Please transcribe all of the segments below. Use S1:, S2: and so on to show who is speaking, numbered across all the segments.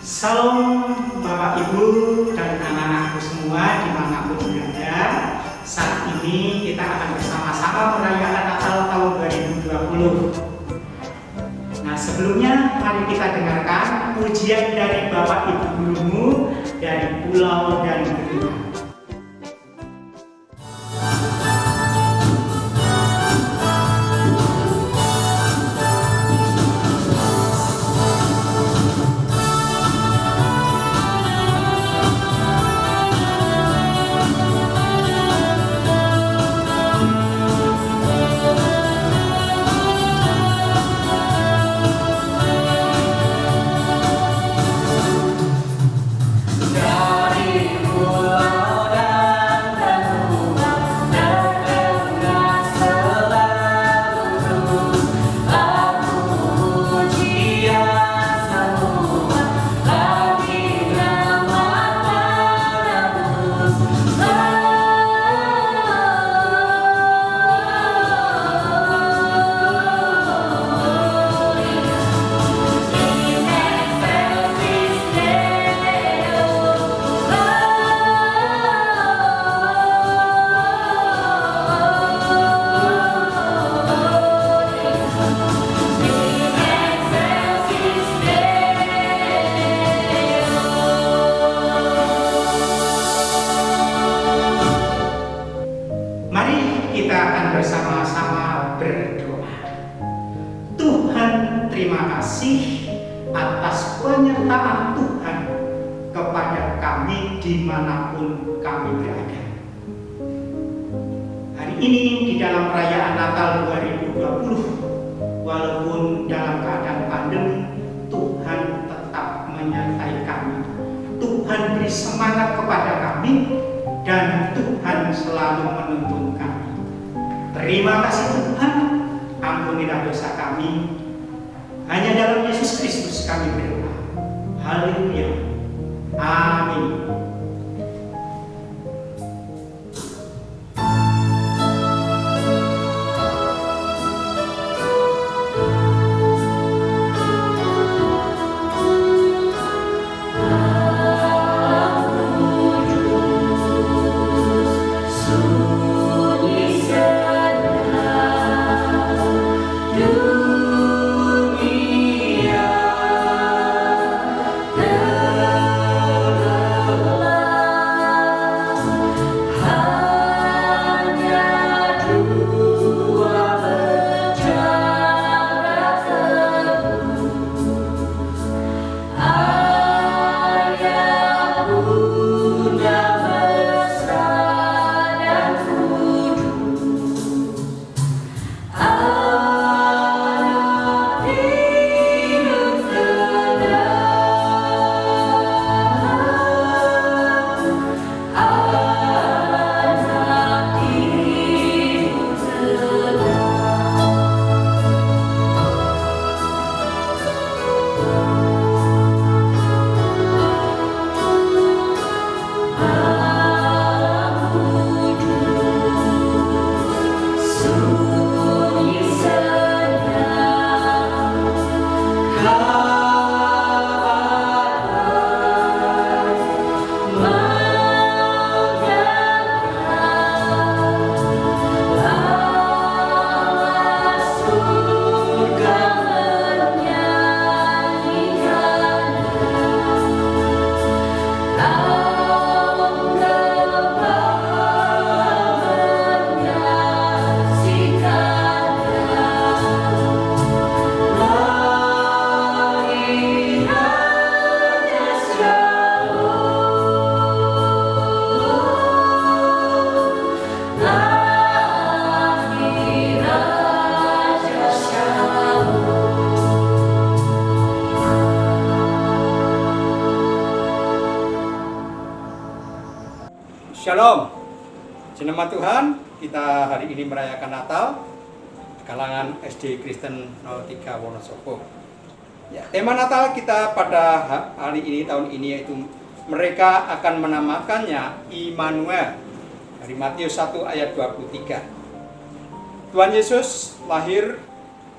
S1: Salam Bapak Ibu dan anak-anakku semua dimanapun berada. Saat ini kita akan bersama-sama merayakan Natal tahun 2020. Nah, sebelumnya mari kita dengarkan pujian dari Bapak Ibu gurumu dari Pulau dan Benua. Kita akan bersama-sama berdoa. Tuhan, terima kasih atas penyertaan Tuhan kepada kami dimanapun kami berada. Hari ini di dalam perayaan Natal 2020, walaupun dalam keadaan pandemi, Tuhan tetap menyertai kami. Tuhan beri semangat kepada kami dan Tuhan selalu menuntun kami. Terima kasih Tuhan, ampunilah dosa kami. Hanya dalam Yesus Kristus kami berdoa. Haleluya. Amin.
S2: Shalom, jenama Tuhan, kita hari ini merayakan Natal kalangan SD Kristen 03 Wonosobo. Ya, tema Natal kita pada hari ini, tahun ini, yaitu mereka akan menamakannya Immanuel, dari Matius 1 ayat 23. Tuhan Yesus lahir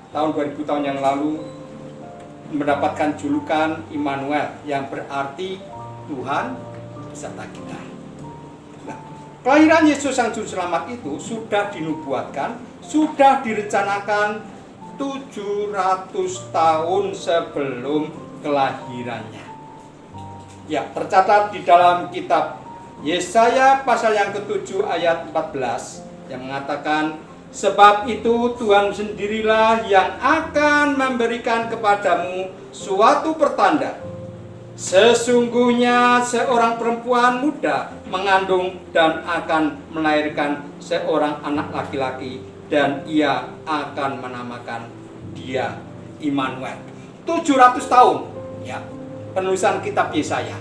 S2: tahun 2000 tahun yang lalu mendapatkan julukan Immanuel yang berarti Tuhan beserta kita. Nah, kelahiran Yesus Sang Juru Selamat itu sudah dinubuatkan, sudah direncanakan 700 tahun sebelum kelahirannya. Ya, tercatat di dalam kitab Yesaya pasal yang ke-7 ayat 14 yang mengatakan, sebab itu Tuhan sendirilah yang akan memberikan kepadamu suatu pertanda. Sesungguhnya seorang perempuan muda mengandung dan akan melahirkan seorang anak laki-laki, dan ia akan menamakan dia Immanuel. 700 tahun ya penulisan kitab Yesaya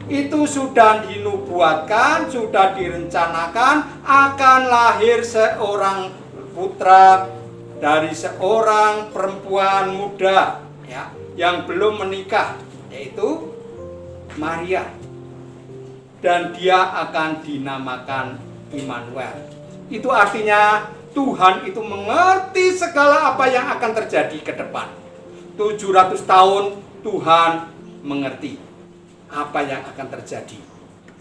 S2: itu sudah dinubuatkan, sudah direncanakan akan lahir seorang putra dari seorang perempuan muda ya yang belum menikah, yaitu Maria, dan dia akan dinamakan Immanuel. Itu artinya Tuhan itu mengerti segala apa yang akan terjadi ke depan. 700 tahun Tuhan mengerti apa yang akan terjadi.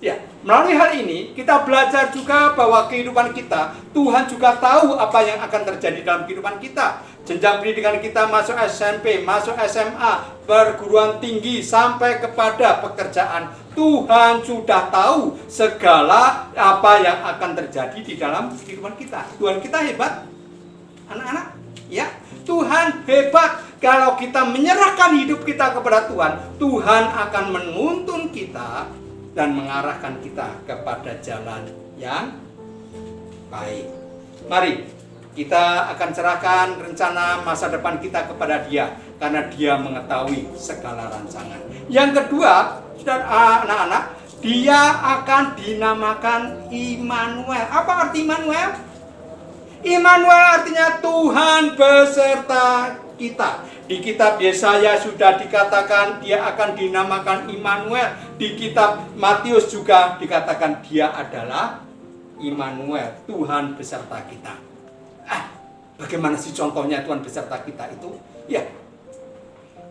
S2: Ya, melalui hal ini kita belajar juga bahwa kehidupan kita, Tuhan juga tahu apa yang akan terjadi dalam kehidupan kita. Jenjang pendidikan kita masuk SMP, masuk SMA, perguruan tinggi, sampai kepada pekerjaan. Tuhan sudah tahu segala apa yang akan terjadi di dalam kehidupan kita. Tuhan kita hebat, anak-anak. Ya, Tuhan hebat. Kalau kita menyerahkan hidup kita kepada Tuhan, Tuhan akan menuntun kita dan mengarahkan kita kepada jalan yang baik. Mari kita akan serahkan rencana masa depan kita kepada Dia, karena Dia mengetahui segala rancangan. Yang kedua, saudara anak-anak, Dia akan dinamakan Immanuel. Apa arti Immanuel? Immanuel artinya Tuhan beserta kita. Di kitab Yesaya sudah dikatakan dia akan dinamakan Immanuel. Di kitab Matius juga dikatakan dia adalah Immanuel, Tuhan beserta kita. Bagaimana sih contohnya Tuhan beserta kita itu? Ya,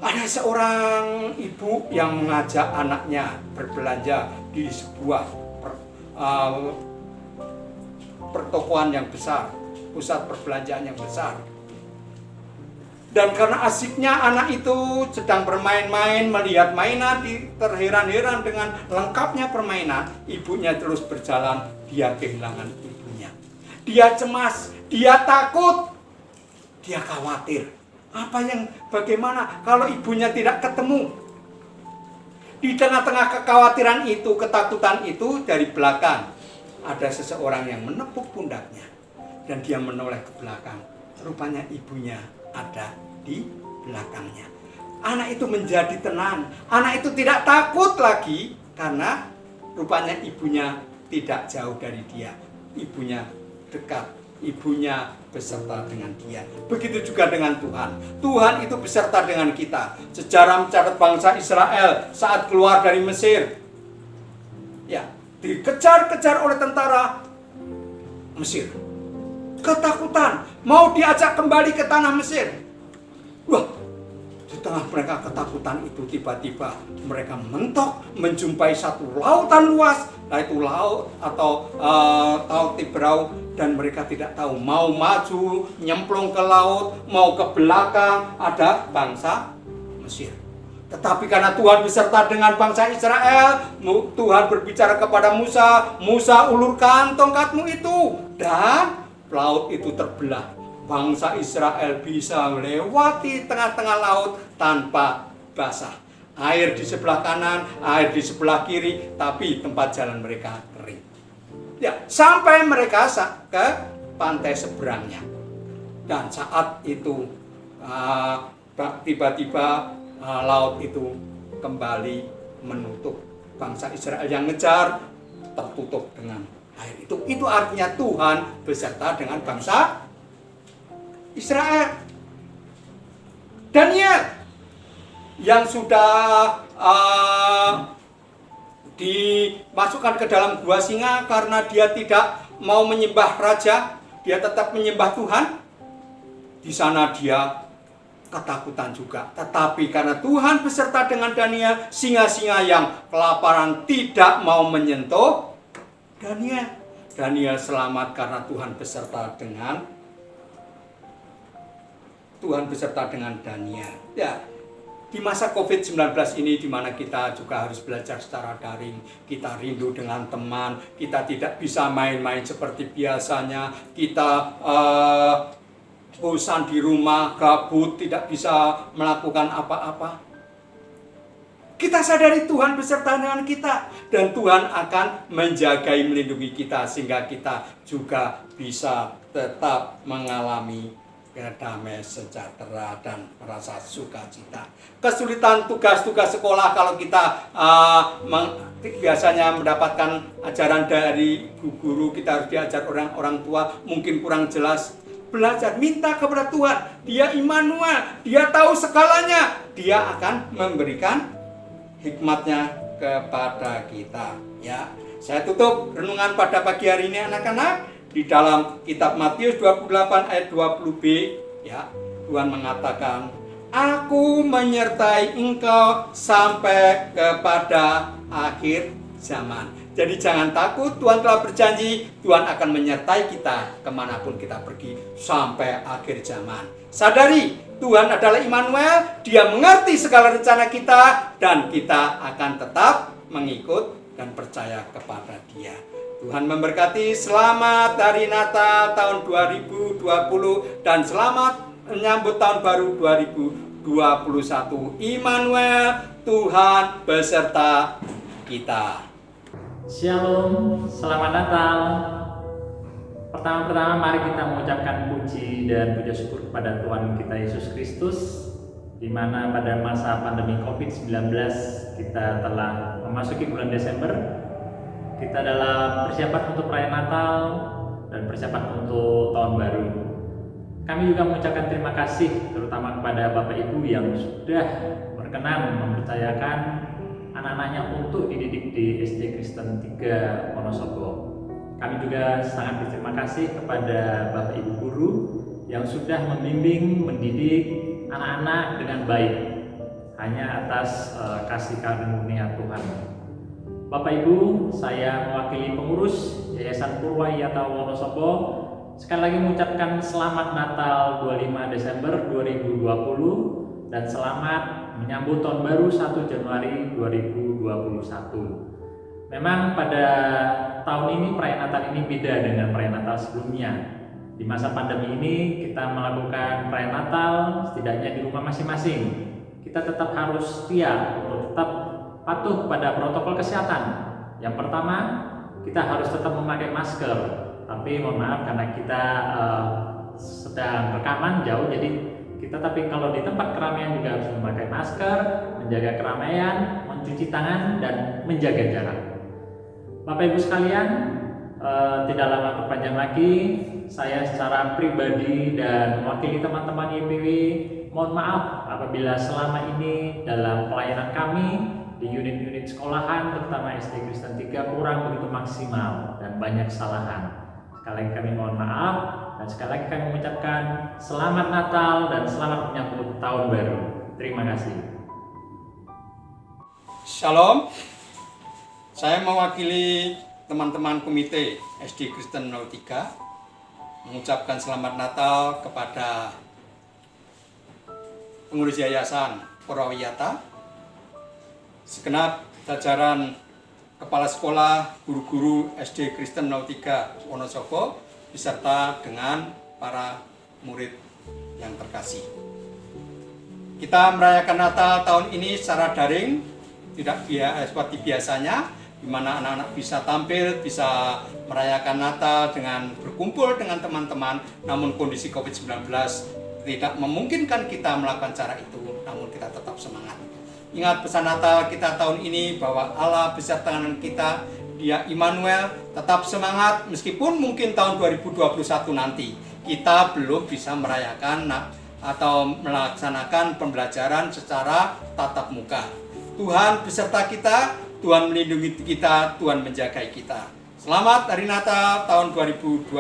S2: ada seorang ibu yang mengajak anaknya berbelanja di sebuah pertokoan yang besar, pusat perbelanjaan yang besar. Dan karena asiknya anak itu sedang bermain-main, melihat mainan, terheran-heran dengan lengkapnya permainan, ibunya terus berjalan, dia kehilangan ibunya. Dia cemas, dia takut, dia khawatir. Bagaimana kalau ibunya tidak ketemu? Di tengah-tengah kekhawatiran itu, ketakutan itu, dari belakang ada seseorang yang menepuk pundaknya. Dan dia menoleh ke belakang. Rupanya ibunya ada di belakangnya. Anak itu menjadi tenang. Anak itu tidak takut lagi karena rupanya ibunya tidak jauh dari dia. Ibunya dekat. Ibunya beserta dengan dia. Begitu juga dengan Tuhan. Tuhan itu beserta dengan kita. Sejarah mencatat bangsa Israel saat keluar dari Mesir. Ya, dikejar-kejar oleh tentara Mesir. Ketakutan, mau diajak kembali ke tanah Mesir. Wah, di tengah mereka ketakutan itu tiba-tiba mereka mentok menjumpai satu lautan luas, yaitu laut atau laut Tiberau, dan mereka tidak tahu mau maju nyemplung ke laut, mau ke belakang, ada bangsa Mesir. Tetapi karena Tuhan beserta dengan bangsa Israel, Tuhan berbicara kepada Musa, Musa ulurkan tongkatmu itu, dan laut itu terbelah. Bangsa Israel bisa melewati tengah-tengah laut tanpa basah. Air di sebelah kanan, air di sebelah kiri, tapi tempat jalan mereka kering. Ya, sampai mereka ke pantai seberangnya. Dan saat itu tiba-tiba laut itu kembali menutup. Bangsa Israel yang ngejar tertutup dengan air itu. Itu artinya Tuhan beserta dengan bangsa Israel. Daniel yang sudah dimasukkan ke dalam gua singa karena dia tidak mau menyembah raja, dia tetap menyembah Tuhan. Di sana dia ketakutan juga. Tetapi karena Tuhan beserta dengan Daniel, singa-singa yang kelaparan tidak mau menyentuh Daniel. Daniel selamat karena Tuhan beserta dengan Daniel. Ya, di masa COVID-19 ini di mana kita juga harus belajar secara daring, kita rindu dengan teman, kita tidak bisa main-main seperti biasanya, kita bosan di rumah, gabut, tidak bisa melakukan apa-apa. Kita sadari Tuhan beserta dengan kita dan Tuhan akan menjagai, melindungi kita sehingga kita juga bisa tetap mengalami damai sejahtera dan merasa sukacita. Kesulitan tugas-tugas sekolah kalau kita biasanya mendapatkan ajaran dari guru, kita harus diajar orang tua, mungkin kurang jelas. Belajar, minta kepada Tuhan. Dia Immanuel, Dia tahu segalanya. Dia akan memberikan hikmatnya kepada kita. Ya, saya tutup renungan pada pagi hari ini anak-anak di dalam kitab Matius 28 ayat 20b. Ya, Tuhan mengatakan, Aku menyertai engkau sampai kepada akhir zaman. Jadi jangan takut, Tuhan telah berjanji, Tuhan akan menyertai kita kemanapun kita pergi sampai akhir zaman. Sadari, Tuhan adalah Immanuel, Dia mengerti segala rencana kita, dan kita akan tetap mengikut dan percaya kepada Dia. Tuhan memberkati, selamat hari Natal tahun 2020, dan selamat menyambut tahun baru 2021. Immanuel, Tuhan beserta kita.
S3: Shalom, selamat Natal. Pertama-tama mari kita mengucapkan puji dan puja syukur kepada Tuhan kita Yesus Kristus, di mana pada masa pandemi COVID-19 kita telah memasuki bulan Desember. Kita dalam persiapan untuk perayaan Natal dan persiapan untuk tahun baru. Kami juga mengucapkan terima kasih terutama kepada Bapak Ibu yang sudah berkenan mempercayakan anak-anaknya untuk dididik di SD Kristen 3 Wonosobo. Kami juga sangat berterima kasih kepada Bapak Ibu guru yang sudah membimbing, mendidik anak-anak dengan baik hanya atas kasih karunia Tuhan. Bapak Ibu, saya mewakili pengurus Yayasan Purwayata Wonosobo sekali lagi mengucapkan selamat Natal 25 Desember 2020 dan selamat menyambut tahun baru 1 Januari 2021. Memang pada tahun ini perayaan Natal ini beda dengan perayaan Natal sebelumnya. Di masa pandemi ini kita melakukan perayaan Natal setidaknya di rumah masing-masing. Kita tetap harus setia untuk tetap patuh pada protokol kesehatan. Yang pertama, kita harus tetap memakai masker. Tapi mohon maaf karena kita sedang rekaman jauh, jadi tapi kalau di tempat keramaian juga harus memakai masker, menjaga keramaian, mencuci tangan, dan menjaga jarak. Bapak Ibu sekalian, tidak lama berpanjang lagi, saya secara pribadi dan mewakili teman-teman YPW, mohon maaf apabila selama ini dalam pelayanan kami di unit-unit sekolahan, terutama SD Kristen 3 kurang begitu maksimal dan banyak kesalahan. Sekali lagi kami mohon maaf, dan sekali lagi kami mengucapkan selamat Natal dan selamat menyambut tahun baru. Terima kasih.
S2: Shalom. Saya mewakili teman-teman komite SD Kristen 03 mengucapkan selamat Natal kepada pengurus Yayasan Purwayata, segenap jajaran kepala sekolah, guru-guru SD Kristen 03 Wonosobo, beserta dengan para murid yang terkasih. Kita merayakan Natal tahun ini secara daring, tidak seperti biasanya, di mana anak-anak bisa tampil, bisa merayakan Natal dengan berkumpul dengan teman-teman, namun kondisi COVID-19 tidak memungkinkan kita melakukan cara itu, namun kita tetap semangat. Ingat pesan Natal kita tahun ini bahwa Allah beserta dengan kita, Dia Immanuel, tetap semangat meskipun mungkin tahun 2021 nanti kita belum bisa merayakan atau melaksanakan pembelajaran secara tatap muka. Tuhan beserta kita, Tuhan melindungi kita, Tuhan menjaga kita. Selamat Hari Natal tahun 2020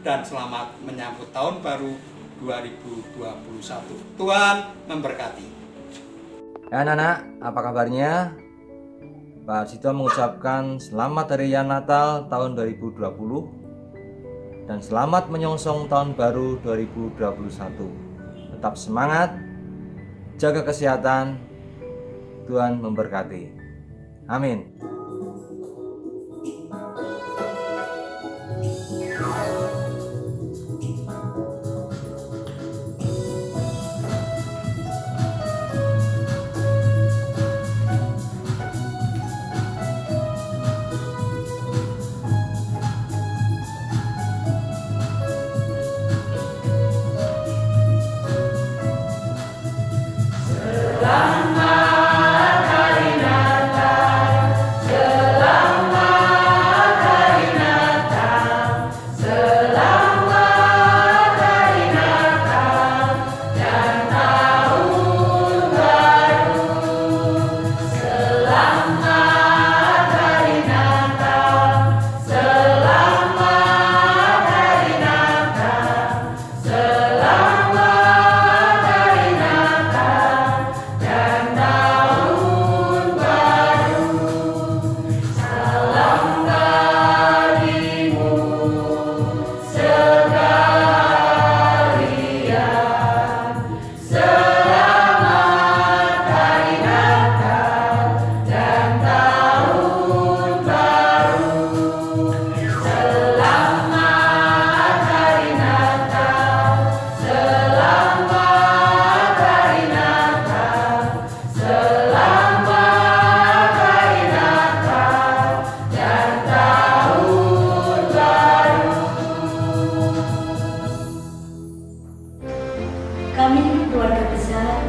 S2: dan selamat menyambut tahun baru 2021. Tuhan memberkati.
S4: Ya anak-anak, apa kabarnya? Pak Sito mengucapkan selamat Hari Raya Natal tahun 2020 dan selamat menyongsong tahun baru 2021. Tetap semangat, jaga kesehatan, Tuhan memberkati. Amin.
S5: Kami keluarga besar